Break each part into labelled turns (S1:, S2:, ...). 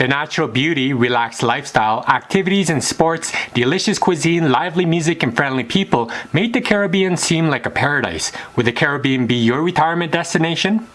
S1: The natural beauty, relaxed lifestyle, activities and sports, delicious cuisine, lively music and friendly people made the Caribbean seem like a paradise. Would the Caribbean be your retirement destination?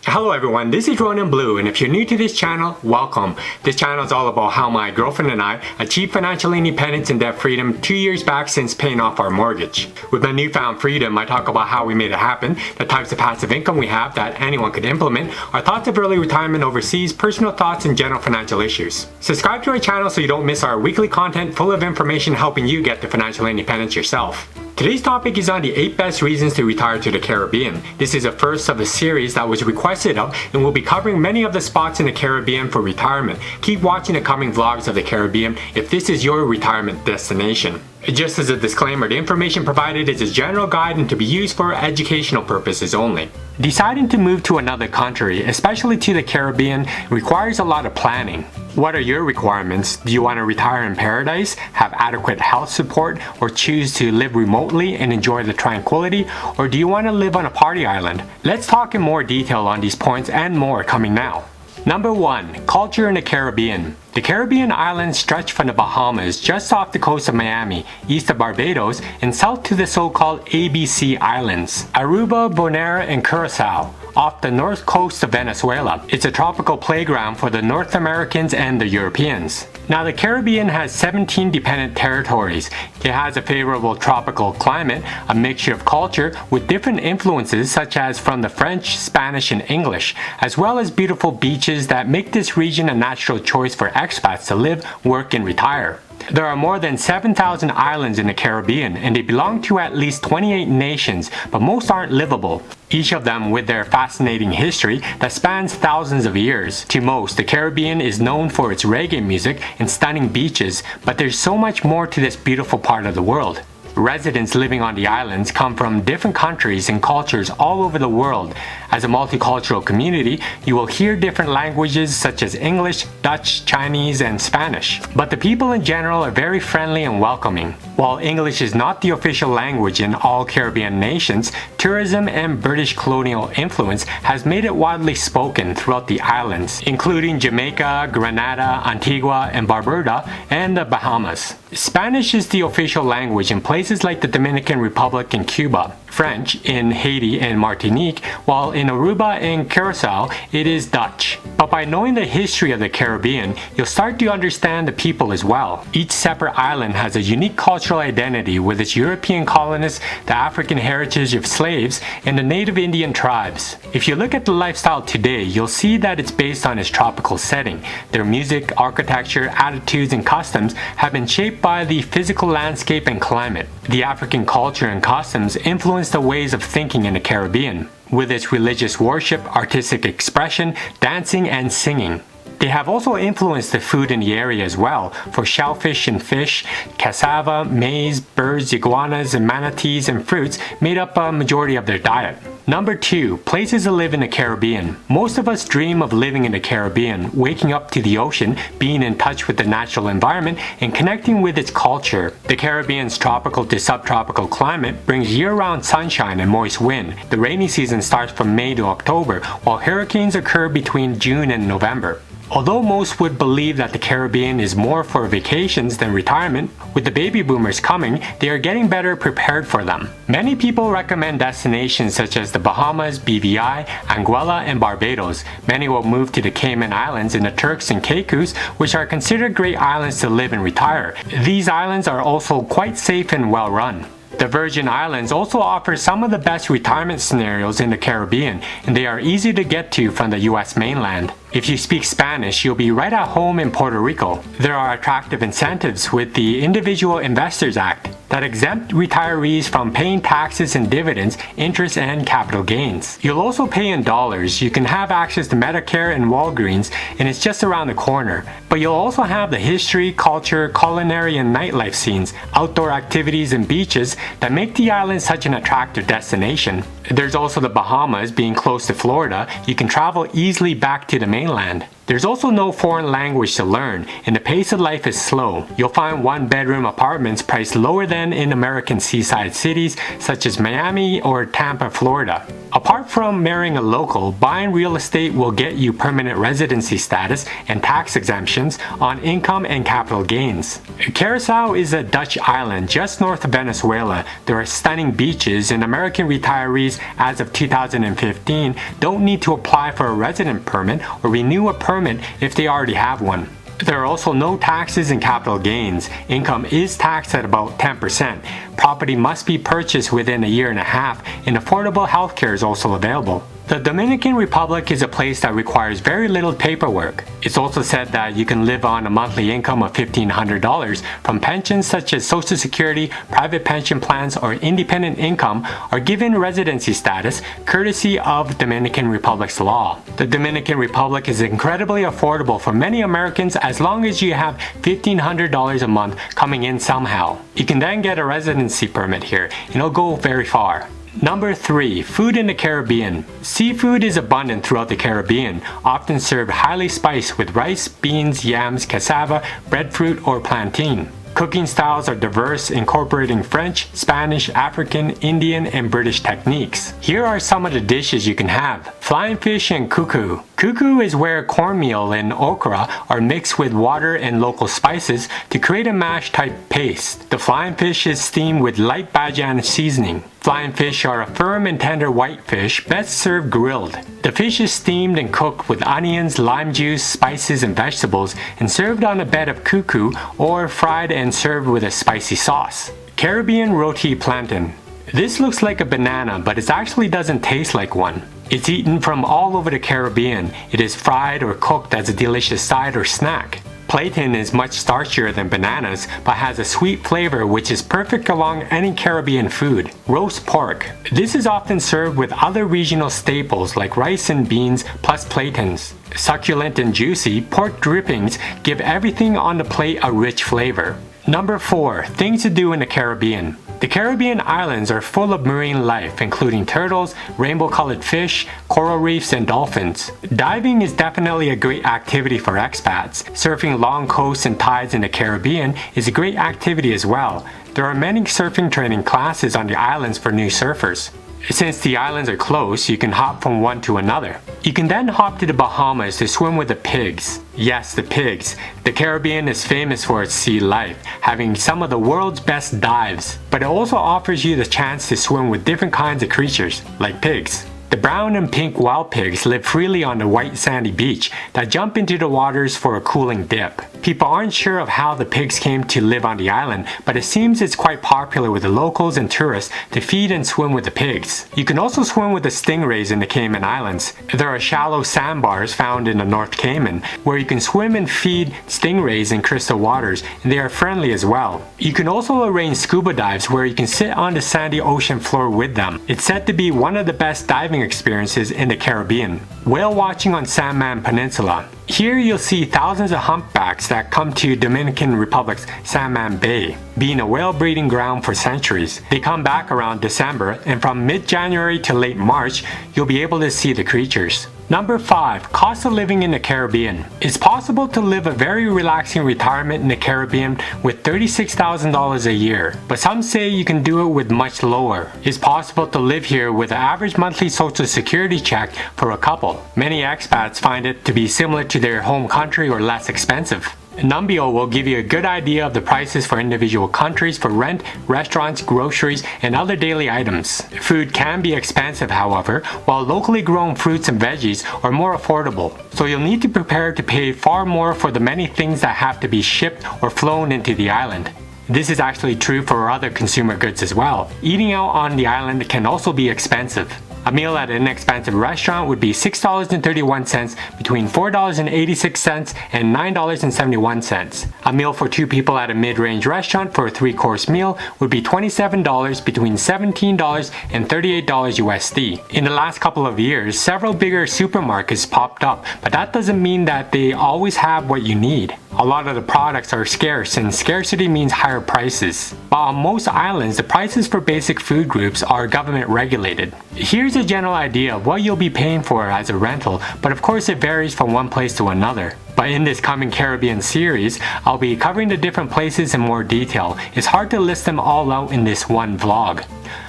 S1: Hello everyone, this is Ronan Blue, and if you're new to this channel, welcome. This channel is all about how my girlfriend and I achieved financial independence and debt freedom 2 years back since paying off our mortgage. With my newfound freedom, I talk about how we made it happen, the types of passive income we have that anyone could implement, our thoughts of early retirement overseas, personal thoughts, and general financial issues. Subscribe to our channel so you don't miss our weekly content full of information helping you get to financial independence yourself. Today's topic is on the 8 best reasons to retire to the Caribbean. This is the first of a series that was requested of, and we'll be covering many of the spots in the Caribbean for retirement. Keep watching the coming vlogs of the Caribbean if this is your retirement destination. Just as a disclaimer, the information provided is a general guide and to be used for educational purposes only. Deciding to move to another country, especially to the Caribbean, requires a lot of planning. What are your requirements? Do you want to retire in paradise, have adequate health support, or choose to live remotely and enjoy the tranquility, or do you want to live on a party island? Let's talk in more detail on these points and more coming now. Number 1. Culture in the Caribbean. The Caribbean islands stretch from the Bahamas just off the coast of Miami, east of Barbados, and south to the so-called ABC Islands, Aruba, Bonaire, and Curacao, off the north coast of Venezuela. It's a tropical playground for the North Americans and the Europeans. Now, the Caribbean has 17 dependent territories. It has a favorable tropical climate, a mixture of culture with different influences such as from the French, Spanish, and English, as well as beautiful beaches that make this region a natural choice for expats to live, work, and retire. There are more than 7,000 islands in the Caribbean, and they belong to at least 28 nations, but most aren't livable, each of them with their fascinating history that spans thousands of years. To most, the Caribbean is known for its reggae music and stunning beaches, but there's so much more to this beautiful part of the world. Residents living on the islands come from different countries and cultures all over the world. As a multicultural community, you will hear different languages such as English, Dutch, Chinese, and Spanish. But the people in general are very friendly and welcoming. While English is not the official language in all Caribbean nations, tourism and British colonial influence has made it widely spoken throughout the islands, including Jamaica, Grenada, Antigua and Barbuda, and the Bahamas. Spanish is the official language in places like the Dominican Republic and Cuba, French in Haiti and Martinique, while in Aruba and Curacao it is Dutch. But by knowing the history of the Caribbean, you'll start to understand the people as well. Each separate island has a unique cultural identity with its European colonists, the African heritage of slaves, and the native Indian tribes. If you look at the lifestyle today, you'll see that it's based on its tropical setting. Their music, architecture, attitudes, and customs have been shaped by the physical landscape and climate. The African culture and customs influence the ways of thinking in the Caribbean, with its religious worship, artistic expression, dancing, and singing. They have also influenced the food in the area as well, for shellfish and fish, cassava, maize, birds, iguanas, and manatees and fruits made up a majority of their diet. Number 2. Places to live in the Caribbean. Most of us dream of living in the Caribbean, waking up to the ocean, being in touch with the natural environment, and connecting with its culture. The Caribbean's tropical to subtropical climate brings year-round sunshine and moist wind. The rainy season starts from May to October, while hurricanes occur between June and November. Although most would believe that the Caribbean is more for vacations than retirement, with the baby boomers coming, they are getting better prepared for them. Many people recommend destinations such as the Bahamas, BVI, Anguilla, and Barbados. Many will move to the Cayman Islands and the Turks and Caicos, which are considered great islands to live and retire. These islands are also quite safe and well run. The Virgin Islands also offer some of the best retirement scenarios in the Caribbean, and they are easy to get to from the US mainland. If you speak Spanish, you'll be right at home in Puerto Rico. There are attractive incentives with the Individual Investors Act that exempt retirees from paying taxes and dividends, interest, and capital gains. You'll also pay in dollars. You can have access to Medicare and Walgreens, and it's just around the corner. But you'll also have the history, culture, culinary, and nightlife scenes, outdoor activities, and beaches that make the island such an attractive destination. There's also the Bahamas. Being close to Florida, you can travel easily back to the mainland. There's also no foreign language to learn, and the pace of life is slow. You'll find one-bedroom apartments priced lower than in American seaside cities such as Miami or Tampa, Florida. Apart from marrying a local, buying real estate will get you permanent residency status and tax exemptions on income and capital gains. Curacao is a Dutch island just north of Venezuela. There are stunning beaches, and American retirees as of 2015 don't need to apply for a resident permit or renew a permit if they already have one. There are also no taxes and capital gains. Income is taxed at about 10%. Property must be purchased within a year and a half, and affordable healthcare is also available. The Dominican Republic is a place that requires very little paperwork. It's also said that you can live on a monthly income of $1,500 from pensions such as Social Security, private pension plans, or independent income are given residency status courtesy of Dominican Republic's law. The Dominican Republic is incredibly affordable for many Americans as long as you have $1,500 a month coming in somehow. You can then get a residency permit here, and it'll go very far. Number 3. Food in the Caribbean. Seafood is abundant throughout the Caribbean, often served highly spiced with rice, beans, yams, cassava, breadfruit, or plantain. Cooking styles are diverse, incorporating French, Spanish, African, Indian, and British techniques. Here are some of the dishes you can have. Flying fish and cuckoo. Cuckoo is where cornmeal and okra are mixed with water and local spices to create a mash type paste. The flying fish is steamed with light Bajan seasoning. Flying fish are a firm and tender white fish, best served grilled. The fish is steamed and cooked with onions, lime juice, spices, and vegetables, and served on a bed of cuckoo or fried and served with a spicy sauce. Caribbean roti plantain. This looks like a banana, but it actually doesn't taste like one. It's eaten from all over the Caribbean. It is fried or cooked as a delicious side or snack. Plantain is much starchier than bananas, but has a sweet flavor which is perfect along any Caribbean food. Roast pork. This is often served with other regional staples like rice and beans plus plantains. Succulent and juicy, pork drippings give everything on the plate a rich flavor. Number 4. Things to do in the Caribbean. The Caribbean islands are full of marine life, including turtles, rainbow-colored fish, coral reefs, and dolphins. Diving is definitely a great activity for expats. Surfing long coasts and tides in the Caribbean is a great activity as well. There are many surfing training classes on the islands for new surfers. Since the islands are close, you can hop from one to another. You can then hop to the Bahamas to swim with the pigs. Yes, the pigs. The Caribbean is famous for its sea life, having some of the world's best dives. But it also offers you the chance to swim with different kinds of creatures, like pigs. The brown and pink wild pigs live freely on the white sandy beach that jump into the waters for a cooling dip. People aren't sure of how the pigs came to live on the island, but it seems it's quite popular with the locals and tourists to feed and swim with the pigs. You can also swim with the stingrays in the Cayman Islands. There are shallow sandbars found in the North Cayman, where you can swim and feed stingrays in crystal waters, and they are friendly as well. You can also arrange scuba dives where you can sit on the sandy ocean floor with them. It's said to be one of the best diving experiences in the Caribbean. Whale watching on Sandman Peninsula. Here you'll see thousands of humpbacks that come to Dominican Republic's Sandman Bay, being a whale breeding ground for centuries. They come back around December, and from mid-January to late March, you'll be able to see the creatures. Number 5. Cost of living in the Caribbean. It's possible to live a very relaxing retirement in the Caribbean with $36,000 a year, but some say you can do it with much lower. It's possible to live here with an average monthly social security check for a couple. Many expats find it to be similar to their home country or less expensive. Numbeo will give you a good idea of the prices for individual countries for rent, restaurants, groceries, and other daily items. Food can be expensive, however, while locally grown fruits and veggies are more affordable, so you'll need to prepare to pay far more for the many things that have to be shipped or flown into the island. This is actually true for other consumer goods as well. Eating out on the island can also be expensive. A meal at an inexpensive restaurant would be $6.31 between $4.86 and $9.71. A meal for 2 people at a mid-range restaurant for a 3-course meal would be $27 between $17 and $38 USD. In the last couple of years, several bigger supermarkets popped up, but that doesn't mean that they always have what you need. A lot of the products are scarce, and scarcity means higher prices. But on most islands, the prices for basic food groups are government regulated. Here's a general idea of what you'll be paying for as a rental, but of course it varies from one place to another. But in this coming Caribbean series, I'll be covering the different places in more detail. It's hard to list them all out in this one vlog.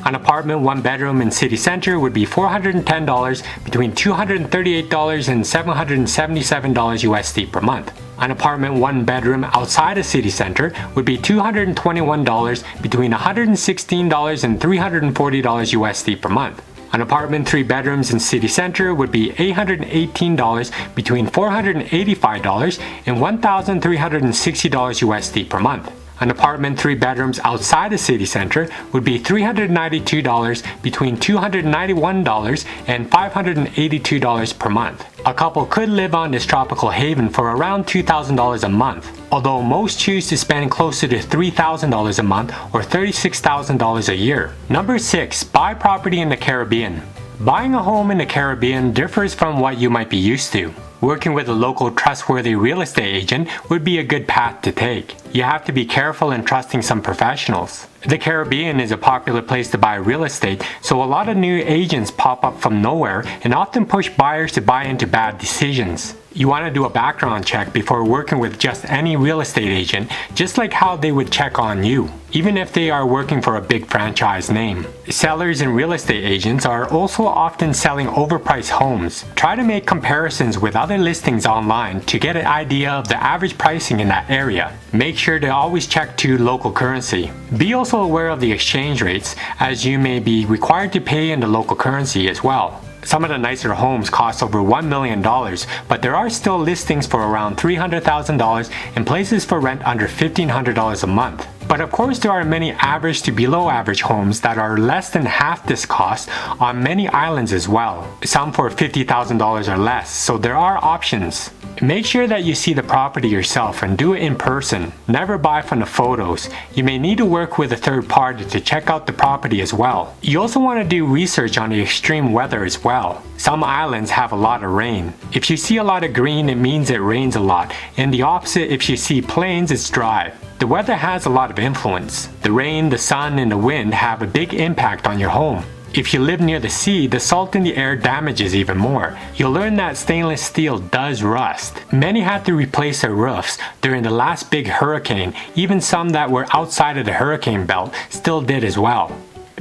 S1: An apartment 1 bedroom in city center would be $410 between $238 and $777 USD per month. An apartment 1 bedroom outside a city center would be $221 between $116 and $340 USD per month. An apartment 3 bedrooms in city center would be $818 between $485 and $1,360 USD per month. An apartment 3 bedrooms outside the city center would be $392 between $291 and $582 per month. A couple could live on this tropical haven for around $2,000 a month, although most choose to spend closer to $3,000 a month or $36,000 a year. Number 6. Buy property in the Caribbean. Buying a home in the Caribbean differs from what you might be used to. Working with a local trustworthy real estate agent would be a good path to take. You have to be careful in trusting some professionals. The Caribbean is a popular place to buy real estate, so a lot of new agents pop up from nowhere and often push buyers to buy into bad decisions. You want to do a background check before working with just any real estate agent, just like how they would check on you, even if they are working for a big franchise name. Sellers and real estate agents are also often selling overpriced homes. Try to make comparisons with other listings online to get an idea of the average pricing in that area. Make sure to always check to local currency. Be also aware of the exchange rates, as you may be required to pay in the local currency as well. Some of the nicer homes cost over $1 million, but there are still listings for around $300,000 and places for rent under $1,500 a month. But of course there are many average to below average homes that are less than half this cost on many islands as well. Some for $50,000 or less, so there are options. Make sure that you see the property yourself and do it in person. Never buy from the photos. You may need to work with a third party to check out the property as well. You also want to do research on the extreme weather as well. Some islands have a lot of rain. If you see a lot of green, it means it rains a lot, and the opposite, if you see plains, it's dry. The weather has a lot of influence. The rain, the sun, and the wind have a big impact on your home. If you live near the sea, the salt in the air damages even more. You'll learn that stainless steel does rust. Many had to replace their roofs during the last big hurricane. Even some that were outside of the hurricane belt still did as well.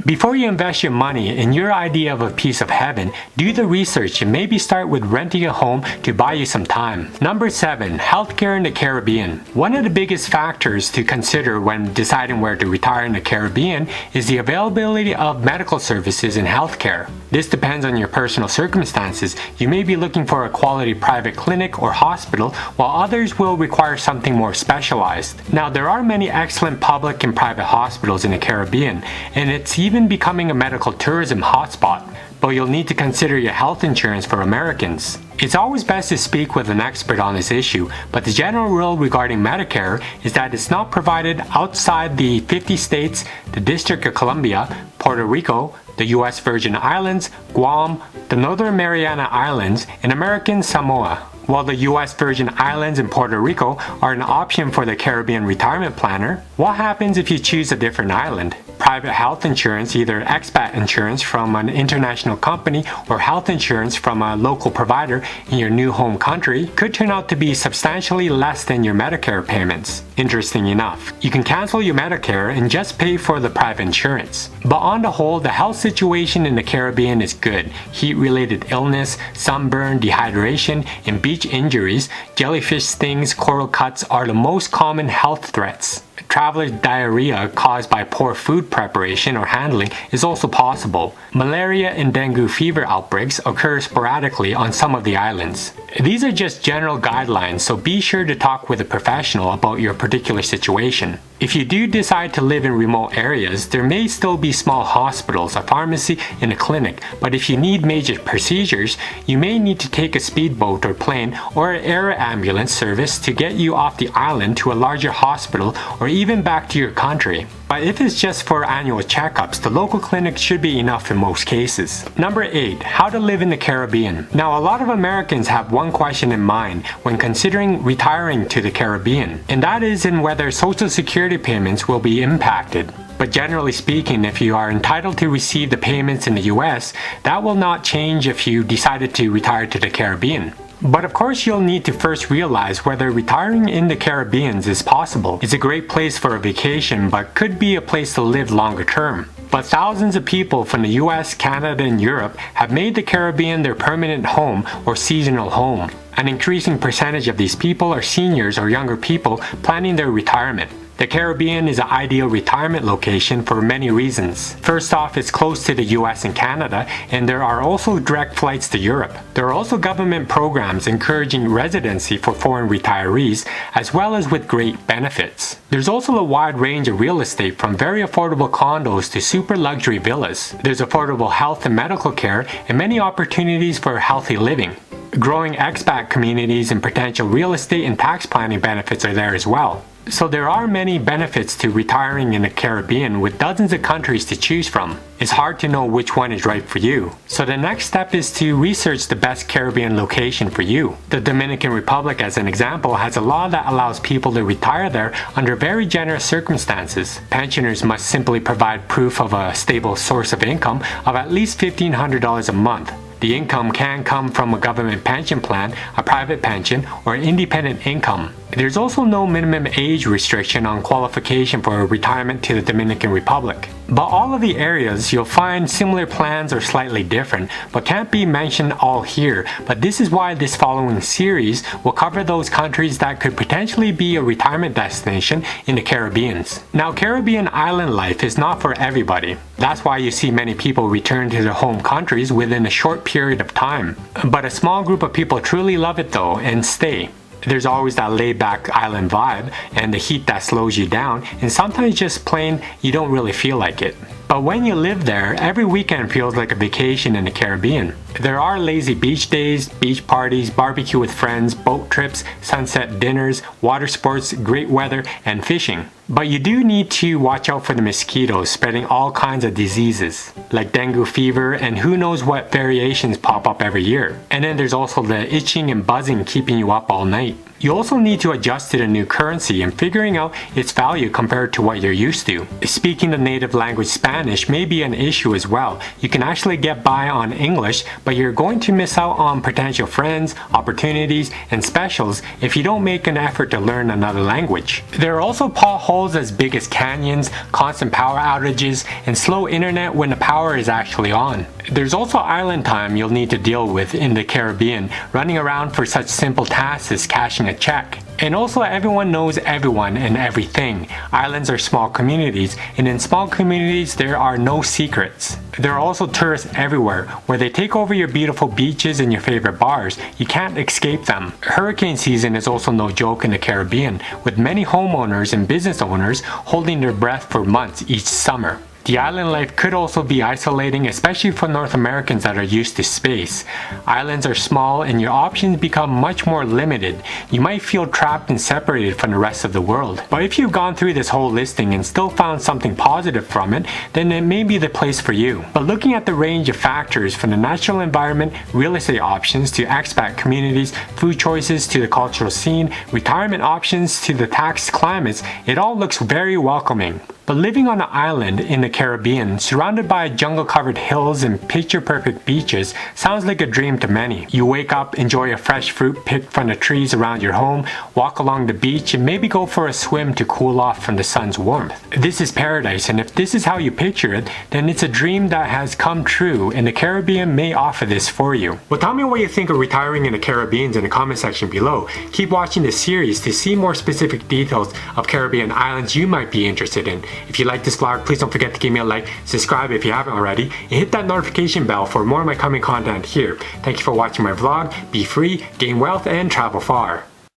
S1: Before you invest your money in your idea of a piece of heaven, do the research and maybe start with renting a home to buy you some time. Number 7. Healthcare in the Caribbean. One of the biggest factors to consider when deciding where to retire in the Caribbean is the availability of medical services and healthcare. This depends on your personal circumstances. You may be looking for a quality private clinic or hospital, while others will require something more specialized. Now, there are many excellent public and private hospitals in the Caribbean, and it's even becoming a medical tourism hotspot, but you'll need to consider your health insurance for Americans. It's always best to speak with an expert on this issue, but the general rule regarding Medicare is that it's not provided outside the 50 states, the District of Columbia, Puerto Rico, the US Virgin Islands, Guam, the Northern Mariana Islands, and American Samoa. While the US Virgin Islands and Puerto Rico are an option for the Caribbean retirement planner, what happens if you choose a different island? Private health insurance, either expat insurance from an international company or health insurance from a local provider in your new home country, could turn out to be substantially less than your Medicare payments. Interesting enough, you can cancel your Medicare and just pay for the private insurance. But on the whole, the health situation in the Caribbean is good. Heat-related illness, sunburn, dehydration, and beach injuries, jellyfish stings, coral cuts are the most common health threats. Traveler's diarrhea caused by poor food preparation or handling is also possible. Malaria and dengue fever outbreaks occur sporadically on some of the islands. These are just general guidelines, so be sure to talk with a professional about your particular situation. If you do decide to live in remote areas, there may still be small hospitals, a pharmacy, and a clinic, but if you need major procedures, you may need to take a speedboat or plane or an air ambulance service to get you off the island to a larger hospital or even even back to your country. But if it's just for annual checkups, the local clinic should be enough in most cases. Number 8. How to live in the Caribbean. Now, a lot of Americans have one question in mind when considering retiring to the Caribbean, and that is in whether Social Security payments will be impacted. But generally speaking, if you are entitled to receive the payments in the US, that will not change if you decided to retire to the Caribbean. But of course, you'll need to first realize whether retiring in the Caribbean is possible. It's a great place for a vacation, but could be a place to live longer term. But thousands of people from the US, Canada, and Europe have made the Caribbean their permanent home or seasonal home. An increasing percentage of these people are seniors or younger people planning their retirement. The Caribbean is an ideal retirement location for many reasons. First off, it's close to the US and Canada, and there are also direct flights to Europe. There are also government programs encouraging residency for foreign retirees, as well as with great benefits. There's also a wide range of real estate from very affordable condos to super luxury villas. There's affordable health and medical care and many opportunities for healthy living. Growing expat communities and potential real estate and tax planning benefits are there as well. So there are many benefits to retiring in the Caribbean with dozens of countries to choose from. It's hard to know which one is right for you. So the next step is to research the best Caribbean location for you. The Dominican Republic, as an example, has a law that allows people to retire there under very generous circumstances. Pensioners must simply provide proof of a stable source of income of at least $1,500 a month. The income can come from a government pension plan, a private pension, or independent income. There's also no minimum age restriction on qualification for retirement to the Dominican Republic. But all of the areas you'll find similar plans are slightly different, but can't be mentioned all here. But this is why this following series will cover those countries that could potentially be a retirement destination in the Caribbean. Now, Caribbean island life is not for everybody. That's why you see many people return to their home countries within a short period of time. But a small group of people truly love it though and stay. There's always that laid-back island vibe and the heat that slows you down, and sometimes just plain you don't really feel like it. But when you live there, every weekend feels like a vacation in the Caribbean. There are lazy beach days, beach parties, barbecue with friends, boat trips, sunset dinners, water sports, great weather, and fishing. But you do need to watch out for the mosquitoes spreading all kinds of diseases, like dengue fever and who knows what variations pop up every year. And then there's also the itching and buzzing keeping you up all night. You also need to adjust to the new currency and figuring out its value compared to what you're used to. Speaking the native language Spanish may be an issue as well. You can actually get by on English, but you're going to miss out on potential friends, opportunities, and specials if you don't make an effort to learn another language. There are also potholes as big as canyons, constant power outages, and slow internet when the power is actually on. There's also island time you'll need to deal with in the Caribbean, running around for such simple tasks as cashing a check. And also, everyone knows everyone and everything. Islands are small communities, and in small communities there are no secrets. There are also tourists everywhere, where they take over your beautiful beaches and your favorite bars. You can't escape them. Hurricane season is also no joke in the Caribbean, with many homeowners and business owners holding their breath for months each summer. The island life could also be isolating, especially for North Americans that are used to space. Islands are small and your options become much more limited. You might feel trapped and separated from the rest of the world. But if you've gone through this whole listing and still found something positive from it, then it may be the place for you. But looking at the range of factors from the natural environment, real estate options to expat communities, food choices to the cultural scene, retirement options to the tax climates, it all looks very welcoming. But living on an island in the Caribbean, surrounded by jungle-covered hills and picture-perfect beaches, sounds like a dream to many. You wake up, enjoy a fresh fruit picked from the trees around your home, walk along the beach, and maybe go for a swim to cool off from the sun's warmth. This is paradise, and if this is how you picture it, then it's a dream that has come true, and the Caribbean may offer this for you. Well, tell me what you think of retiring in the Caribbean in the comment section below. Keep watching this series to see more specific details of Caribbean islands you might be interested in. If you like this vlog, please don't forget to give me a like, subscribe if you haven't already, and hit that notification bell for more of my coming content here. Thank you for watching my vlog. Be free, gain wealth, and travel far.